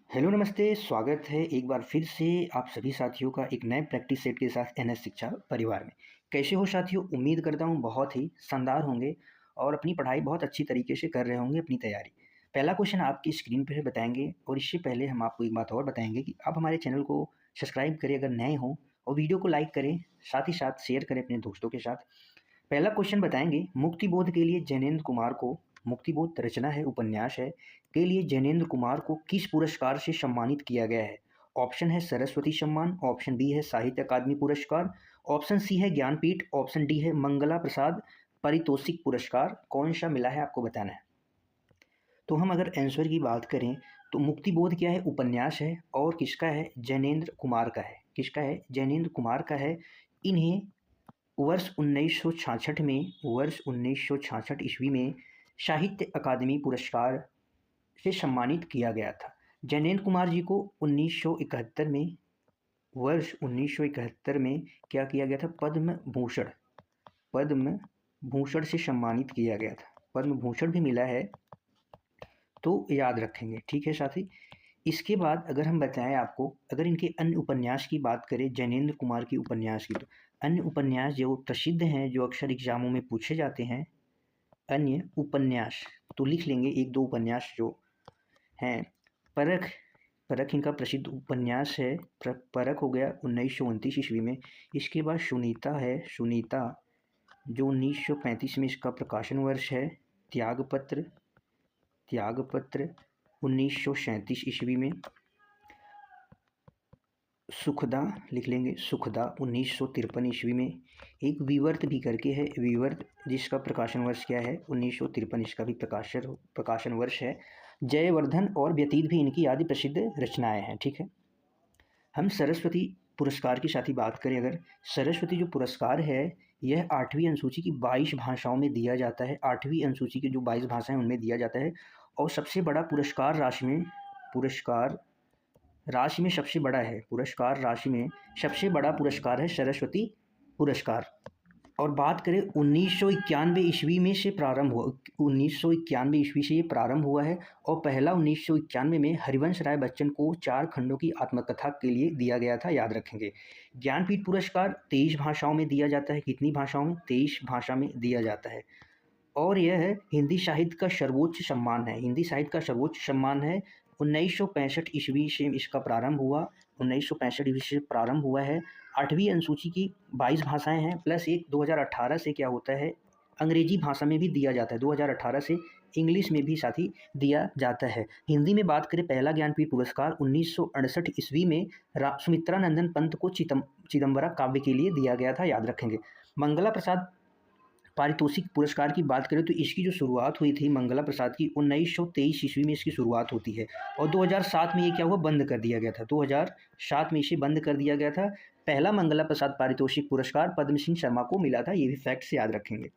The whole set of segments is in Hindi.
हेलो नमस्ते, स्वागत है एक बार फिर से आप सभी साथियों का एक नए प्रैक्टिस सेट के साथ एनएस शिक्षा परिवार में। कैसे हो साथियों? उम्मीद करता हूँ बहुत ही शानदार होंगे और अपनी पढ़ाई बहुत अच्छी तरीके से कर रहे होंगे अपनी तैयारी। पहला क्वेश्चन आपकी स्क्रीन पर बताएंगे और इससे पहले हम आपको एक बात और बताएंगे कि आप हमारे चैनल को सब्सक्राइब करें अगर नए हों और वीडियो को लाइक करें, साथ ही साथ शेयर करें अपने दोस्तों के साथ। पहला क्वेश्चन बताएंगे, मुक्तिबोध के लिए जैनेन्द्र कुमार को, मुक्तिबोध रचना है, उपन्यास है, के लिए जैनेन्द्र कुमार को किस पुरस्कार से सम्मानित किया गया है? ऑप्शन है सरस्वती सम्मान, ऑप्शन बी है साहित्य अकादमी पुरस्कार, ऑप्शन सी है ज्ञानपीठ, ऑप्शन डी है मंगला प्रसाद पारितोषिक पुरस्कार। कौन सा मिला है आपको बताना है। तो हम अगर आंसर की बात करें तो मुक्तिबोध क्या है? उपन्यास है और किसका है? जैनेन्द्र कुमार का है। किसका है? जैनेन्द्र कुमार का है। इन्हें वर्ष 1966 ईस्वी में साहित्य अकादमी पुरस्कार से सम्मानित किया गया था। जैनेन्द्र कुमार जी को 1971 में, वर्ष 1971 में क्या किया गया था? पद्म भूषण से सम्मानित किया गया था। पद्म भूषण भी मिला है, तो याद रखेंगे। ठीक है साथी। इसके बाद अगर हम बताएं आपको, अगर इनके अन्य उपन्यास की बात करें, जैनेन्द्र कुमार की उपन्यास की, तो अन्य उपन्यास जो प्रसिद्ध हैं, जो अक्सर एग्जामों में पूछे जाते हैं, अन्य उपन्यास, तो लिख लेंगे एक दो उपन्यास जो हैं। परख, परख इनका प्रसिद्ध उपन्यास है। परख हो गया 1929 ईस्वी में। इसके बाद सुनीता है, सुनीता जो 1935 में इसका प्रकाशन वर्ष है। त्यागपत्र, त्यागपत्र 1937 ईस्वी में। सुखदा लिख लेंगे, सुखदा 1953 ईस्वी में। एक विवर्त भी करके है, विवर्त, जिसका प्रकाशन वर्ष क्या है? 1953, इसका भी प्रकाशन वर्ष है। जयवर्धन और व्यतीत भी इनकी आदि प्रसिद्ध रचनाएं हैं। ठीक है। हम सरस्वती पुरस्कार की साथ ही बात करें, अगर सरस्वती जो पुरस्कार है, यह 8वीं अनुसूची की 22 भाषाओं में दिया जाता है। 8वीं अनुसूची की जो 22 भाषाएं उनमें दिया जाता है। और सबसे बड़ा पुरस्कार राशि में, पुरस्कार राशि में सबसे बड़ा है, पुरस्कार राशि में सबसे बड़ा पुरस्कार है सरस्वती पुरस्कार। और बात करें 1991 ईस्वी में से प्रारंभ हुआ, 1991 ईस्वी से ये प्रारंभ हुआ है। और पहला 1991 में हरिवंश राय बच्चन को 4 खंडों की आत्मकथा के लिए दिया गया था, याद रखेंगे। ज्ञानपीठ पुरस्कार 23 भाषाओं में दिया जाता है। कितनी भाषाओं में? 23 भाषा में दिया जाता है। और यह हिंदी साहित्य का सर्वोच्च सम्मान है, हिंदी साहित्य का सर्वोच्च सम्मान है। 1965 ईस्वी से इसका प्रारंभ हुआ, 1965 ईस्वी से प्रारंभ हुआ है। 8वीं अनुसूची की 22 भाषाएं हैं, प्लस एक 2018 से क्या होता है, अंग्रेजी भाषा में भी दिया जाता है। 2018 से इंग्लिश में भी साथ ही दिया जाता है। हिंदी में बात करें, पहला ज्ञानपीठ पुरस्कार 1968 ईस्वी में सुमित्रा नंदन पंत को चिदम्बरा काव्य के लिए दिया गया था, याद रखेंगे। मंगला प्रसाद पारितोषिक पुरस्कार की बात करें तो इसकी जो शुरुआत हुई थी मंगला प्रसाद की, 1923 ईस्वी में इसकी शुरुआत होती है। और 2007 में ये क्या हुआ? बंद कर दिया गया था। 2007 में इसे बंद कर दिया गया था। पहला मंगला प्रसाद पारितोषिक पुरस्कार पद्म सिंह शर्मा को मिला था। ये भी फैक्ट्स याद रखेंगे।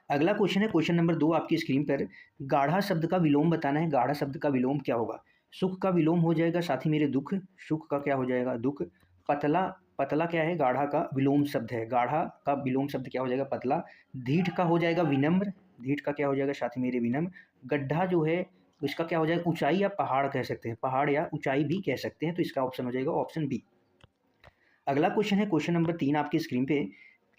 अगला क्वेश्चन है, क्वेश्चन नंबर 2 आपकी स्क्रीन पर। गाढ़ा शब्द का विलोम बताना है। गाढ़ा शब्द का विलोम क्या होगा? सुख का विलोम हो जाएगा साथी मेरे दुख, सुख का क्या हो जाएगा? दुख। पतला, पतला क्या है? गाढ़ा का विलोम शब्द है। गाढ़ा का विलोम शब्द क्या हो जाएगा? पतला। धीठ का हो जाएगा विनम्र, धीठ का क्या हो जाएगा साथी मेरे? विनम्र। गड्ढा जो है इसका क्या हो जाएगा? ऊंचाई या पहाड़ कह सकते हैं, पहाड़ या ऊंचाई भी कह सकते हैं, तो इसका ऑप्शन हो जाएगा ऑप्शन बी। अगला क्वेश्चन है, क्वेश्चन नंबर 3 आपकी स्क्रीन पे।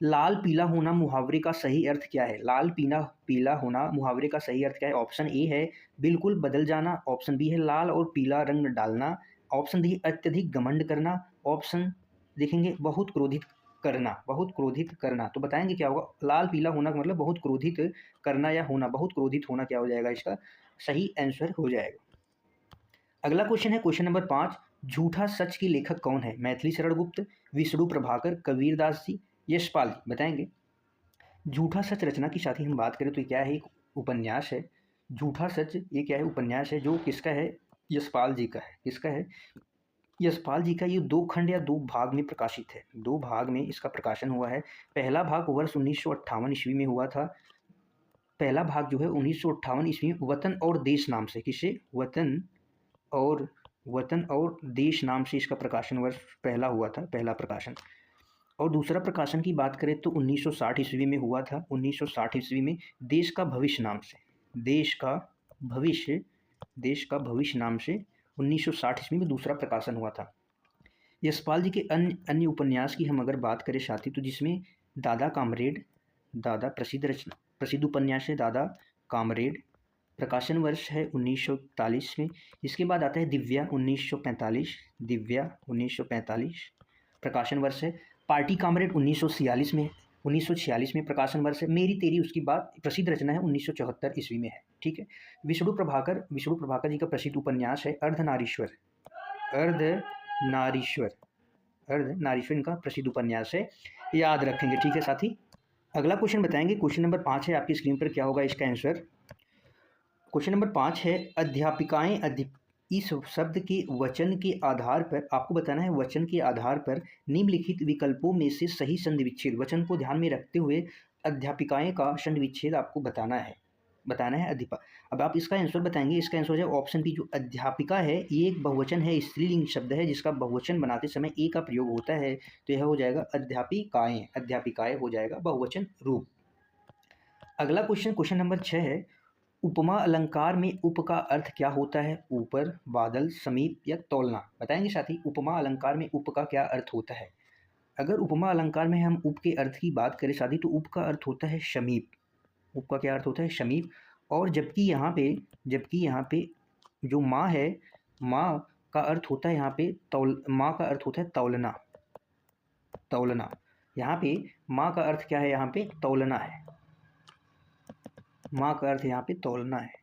लाल पीला होना मुहावरे का सही अर्थ क्या है? लाल पीला पीला होना मुहावरे का सही अर्थ क्या है? ऑप्शन ए है बिल्कुल बदल जाना, ऑप्शन बी है लाल और पीला रंग डालना, ऑप्शन डी अत्यधिक घमंड करना, ऑप्शन देखेंगे बहुत क्रोधित करना, बहुत क्रोधित करना। तो बताएंगे क्या होगा? लाल पीला होना का मतलब बहुत क्रोधित करना या होना, बहुत क्रोधित होना क्या हो जाएगा? इसका सही आंसर हो जाएगा। अगला क्वेश्चन है, क्वेश्चन नंबर 5। झूठा सच की लेखक कौन है? मैथिली शरण गुप्त, विष्णु प्रभाकर, कबीरदास जी, यशपाल जी, बताएंगे। झूठा सच रचना की साथ ही हम बात करें तो ये क्या है? एक उपन्यास है। झूठा सच ये क्या है? उपन्यास है जो किसका है? यशपाल जी का है। किसका है? यशपाल जी का। ये 2 खंड या 2 भाग में प्रकाशित है, 2 भाग में इसका प्रकाशन हुआ है। पहला भाग वर्ष 1958 ईस्वी में हुआ था। पहला भाग जो है 1958 ईस्वी में वतन और देश नाम से, किसे? और वतन और देश नाम से इसका प्रकाशन वर्ष पहला हुआ था, पहला प्रकाशन। और दूसरा प्रकाशन की बात करें तो 1960 ईस्वी में हुआ था। 1960 ईस्वी में देश का भविष्य नाम से, देश का भविष्य, देश का भविष्य नाम से 1960 ईस्वी में दूसरा प्रकाशन हुआ था। यशपाल जी के अन्य अन्य उपन्यास की हम अगर बात करें साथी, तो जिसमें दादा कामरेड, दादा प्रसिद्ध उपन्यास है दादा कामरेड, प्रकाशन वर्ष है 1941 में। इसके बाद आता है दिव्या 1945, दिव्या 1945 प्रकाशन वर्ष है। पार्टी कामरेड 1946 में, 1946 में प्रकाशन वर्ष है। मेरी तेरी उसकी बात प्रसिद्ध रचना है 1974 ईस्वी में है। ठीक है। विष्णु प्रभाकर जी का प्रसिद्ध उपन्यास है अर्धनारीश्वर, अर्धनारीश्वर, अर्धनारीश्वर इनका प्रसिद्ध उपन्यास है, याद रखेंगे। ठीक है साथी। अगला क्वेश्चन बताएंगे, क्वेश्चन नंबर 5 है आपकी स्क्रीन पर, क्या होगा इसका आंसर। क्वेश्चन नंबर 5 है अध्यापिकाएं इस शब्द के वचन के आधार पर आपको बताना है, वचन के आधार पर निम्नलिखित विकल्पों में से सही संधि विच्छेद, वचन को ध्यान में रखते हुए अध्यापिकाएं का संधि विच्छेद आपको बताना है अध्यापक। अब आप इसका आंसर बताएंगे, इसका आंसर है ऑप्शन बी, जो अध्यापिका है ये एक बहुवचन है, स्त्रीलिंग शब्द है जिसका बहुवचन बनाते समय ए का प्रयोग होता है, तो यह हो जाएगा अध्यापिकाएं, अध्यापिकाएं हो जाएगा बहुवचन रूप। अगला क्वेश्चन नंबर 6 है, उपमा अलंकार में उप का अर्थ क्या होता है, ऊपर, बादल, समीप या तौलना। बताएंगे साथी, उपमा अलंकार में उप का क्या अर्थ होता है। अगर उपमा अलंकार में हम उप के अर्थ की बात करें साथी, तो उप का अर्थ होता है समीप, उप का क्या अर्थ होता है समीप। और जबकि यहाँ पे जो माँ है, माँ का अर्थ होता है यहाँ पे माँ का अर्थ होता है तौलना, तौलना। यहाँ पे माँ का अर्थ क्या है, यहाँ पे तौलना है, माँ का अर्थ यहाँ पे तौलना है।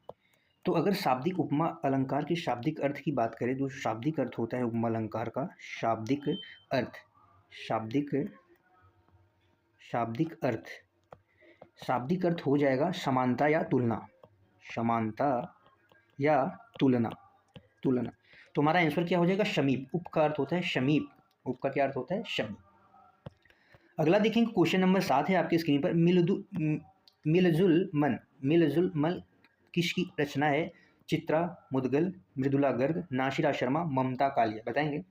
तो अगर शाब्दिक उपमा अलंकार के शाब्दिक अर्थ की बात करें, जो शाब्दिक अर्थ होता है उपमा अलंकार का शाब्दिक अर्थ, शाब्दिक अर्थ हो जाएगा समानता या तुलना, समानता या तुलना। तो हमारा आंसर क्या हो जाएगा, समीप। उप का अर्थ होता है समीप, उप का क्या अर्थ होता है, समीप। अगला देखेंगे, क्वेश्चन नंबर 7 है आपकी स्क्रीन पर, मिलजुल मन किसकी रचना है, चित्रा मुदगल, मृदुला गर्ग, नासिरा शर्मा, ममता कालिया। बताएंगे।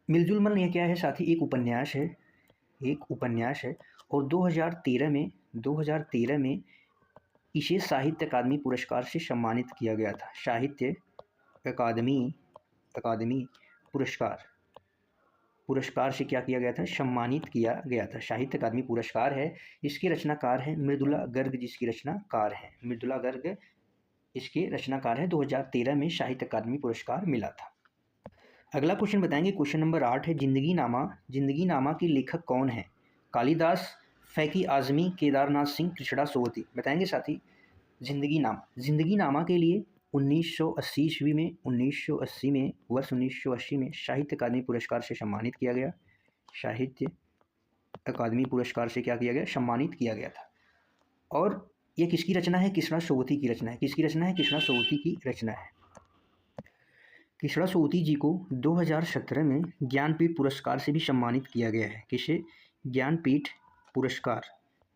मिलजुल मन ये क्या है साथी, एक उपन्यास है और 2013 में इसे साहित्य अकादमी पुरस्कार से सम्मानित किया गया था। साहित्य अकादमी पुरस्कार से क्या किया गया था, सम्मानित किया गया था। साहित्य अकादमी पुरस्कार है, इसके रचनाकार है मृदुला गर्ग, जिसकी रचनाकार है मृदुला गर्ग, इसके रचनाकार है। 2013 में साहित्य अकादमी पुरस्कार मिला था। अगला क्वेश्चन बताएंगे, क्वेश्चन नंबर 8 है, जिंदगी नामा के लेखक कौन है, कालिदास, फैकी आजमी, केदारनाथ सिंह, कृष्णा सोवती। बताएंगे साथी। जिंदगी नामा के लिए 1980 ईस्वी में, वर्ष 1980 में साहित्य अकादमी पुरस्कार से सम्मानित किया गया, साहित्य अकादमी पुरस्कार से क्या किया गया, सम्मानित किया गया था। और ये किसकी रचना है, कृष्णा सोवती की रचना है। किसकी रचना है, कृष्णा सोवती की रचना है। कृष्णा सोवती जी को 2017 में ज्ञानपीठ पुरस्कार से भी सम्मानित किया गया है। किसे, ज्ञानपीठ पुरस्कार,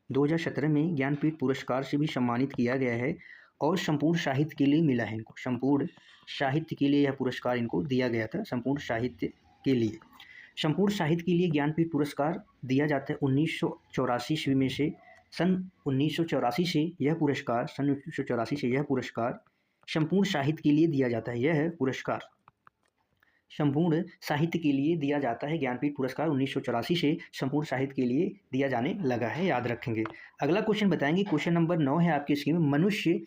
2017 में ज्ञानपीठ पुरस्कार से भी सम्मानित किया गया है और संपूर्ण साहित्य के लिए मिला है इनको, संपूर्ण साहित्य के लिए यह पुरस्कार इनको दिया गया था। संपूर्ण साहित्य के लिए ज्ञानपीठ पुरस्कार दिया जाता है 1984 ईस्वी में से। सन 1984 से यह पुरस्कार संपूर्ण साहित्य के लिए दिया जाता है। यह पुरस्कार संपूर्ण साहित्य के लिए दिया जाता है। ज्ञानपीठ पुरस्कार 1984 से संपूर्ण साहित्य के लिए दिया जाने लगा है, याद रखेंगे। अगला क्वेश्चन बताएंगे, क्वेश्चन नंबर 9 है आपकी स्क्रीन में, मनुष्य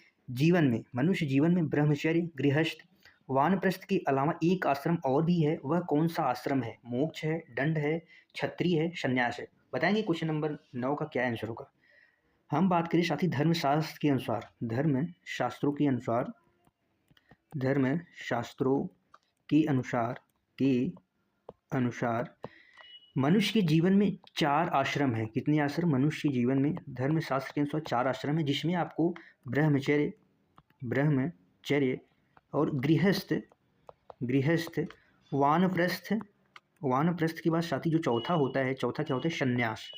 जीवन में ब्रह्मचर्य, गृहस्थ, वानप्रस्थ के अलावा एक आश्रम और भी है, वह कौन सा आश्रम है, मोक्ष है, दंड है, क्षत्रिय है, संन्यास है। बताएंगे क्वेश्चन नंबर 9 का क्या आंसर होगा। हम बात करें साथी धर्मशास्त्रों के अनुसार मनुष्य के जीवन में 4 आश्रम है। कितने आश्रम, मनुष्य के जीवन में धर्मशास्त्र के अनुसार 4 आश्रम है, जिसमें आपको ब्रह्मचर्य और गृहस्थ, वानप्रस्थ के बाद साथी जो चौथा क्या होता है, संन्यास।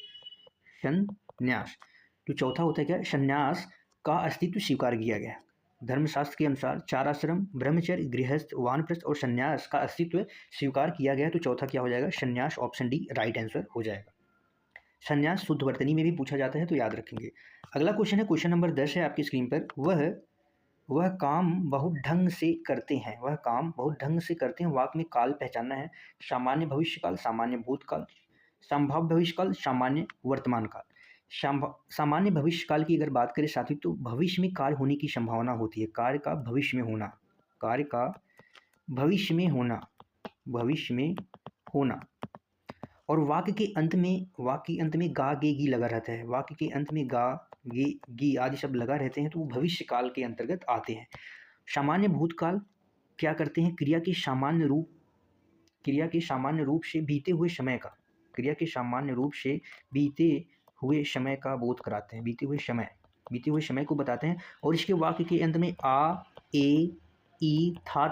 जो चौथा होता है क्या, संन्यास का अस्तित्व स्वीकार किया गया। धर्मशास्त्र के अनुसार 4 आश्रम, ब्रह्मचर्य, गृहस्थ, वानप्रस्थ और संन्यास का अस्तित्व स्वीकार किया गया, तो चौथा क्या हो जाएगा, संन्यास। ऑप्शन डी राइट आंसर हो जाएगा। संन्यास शुद्धवर्तनी में भी पूछा जाता है, तो याद रखेंगे। अगला क्वेश्चन है, क्वेश्चन नंबर 10 है आपकी स्क्रीन पर, वह वह काम बहुत ढंग से करते हैं, वह काम बहुत ढंग से करते हैं। वाक्य में काल पहचानना है। सामान्य भविष्यकाल, सामान्य भूतकाल, संभव भविष्यकाल, सामान्य वर्तमान काल। सामान्य भविष्यकाल की अगर बात करें साथी, तो भविष्य में कार्य होने की संभावना होती है। कार्य का भविष्य में होना, कार्य का भविष्य में होना, भविष्य में होना। और वाक्य के अंत में गा गे गी लगा रहता है। वाक्य के अंत में गा गे गी आदि शब्द लगा रहते हैं, तो वो भविष्य काल के अंतर्गत आते हैं। सामान्य भूतकाल क्या करते हैं? क्रिया के सामान्य रूप से बीते हुए समय का, क्रिया के सामान्य रूप से बीते हुए समय का बोध कराते हैं। बीते हुए समय को बताते हैं। और इसके वाक्य के अंत में आ, ए, ई, था,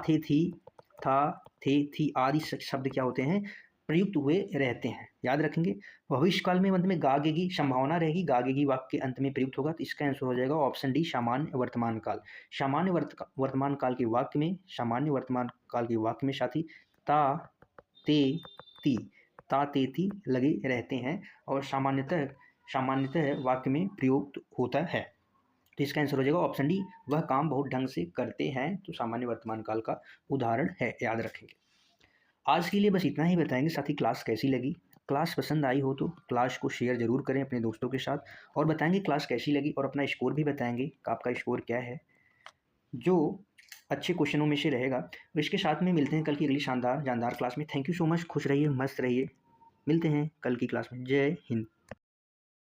थे, थी आदि शब्द क्या होते हैं? प्रयुक्त हुए रहते हैं। याद रखेंगे। भविष्य काल में अंत में गागेगी संभावना रहेगी, गागेगी वाक्य के अंत में प्रयुक्त होगा, तो इसका आंसर हो जाएगा ऑप्शन डी, सामान्य वर्तमान काल। वर्तमान काल के वाक्य में, सामान्य वर्तमान काल के वाक्य में साथी ता, ते, ती लगे रहते हैं और सामान्यतः वाक्य में प्रयुक्त होता है। तो इसका आंसर हो जाएगा ऑप्शन डी, वह काम बहुत ढंग से करते हैं। तो सामान्य वर्तमान काल का उदाहरण है, याद रखेंगे। आज के लिए बस इतना ही बताएंगे। साथी क्लास कैसी लगी? क्लास पसंद आई हो तो क्लास को शेयर जरूर करें अपने दोस्तों के साथ, और बताएंगे क्लास कैसी लगी, और अपना स्कोर भी बताएंगे कि आपका स्कोर क्या है, जो अच्छे क्वेश्चनों में से रहेगा। और इसके साथ में मिलते हैं कल की अगली शानदार जानदार क्लास में। थैंक यू सो मच, खुश रहिए, मस्त रहिए। मिलते हैं कल की क्लास में। जय हिंद।